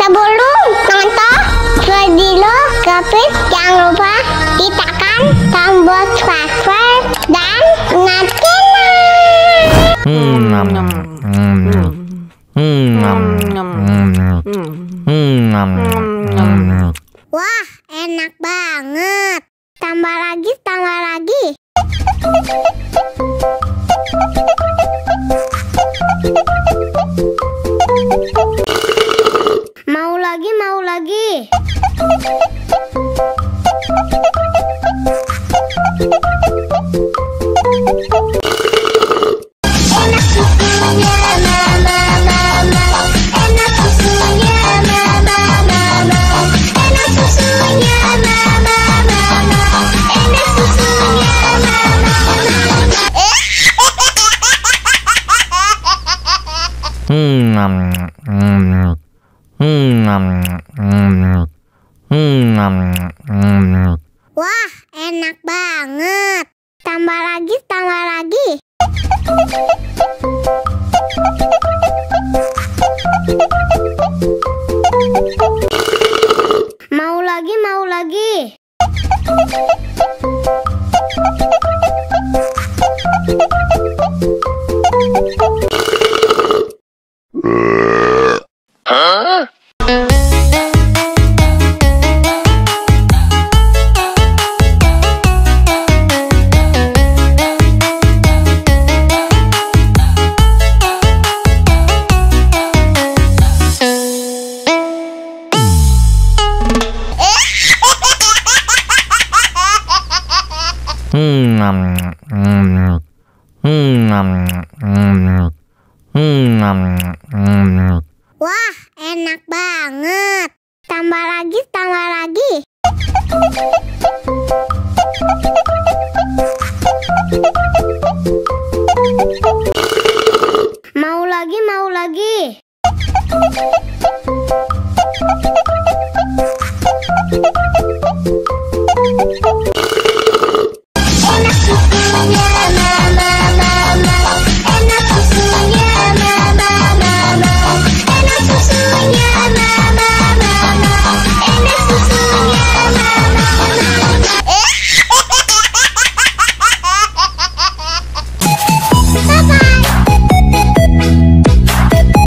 Sebelum nonton video Gapit, jangan lupa tekan tombol subscribe dan wah, enak banget. Tambah lagi, tambah lagi. Mau lagi, mau lagi. Enak susunya mama, mama. Enak susunya mama, mama. Enak susunya mama, mama. Enak susunya mama, wah, enak banget. Tambah lagi, tambah lagi. Mau lagi, mau lagi. Wah, enak banget. Tambah lagi, tambah lagi. Mau lagi, mau lagi.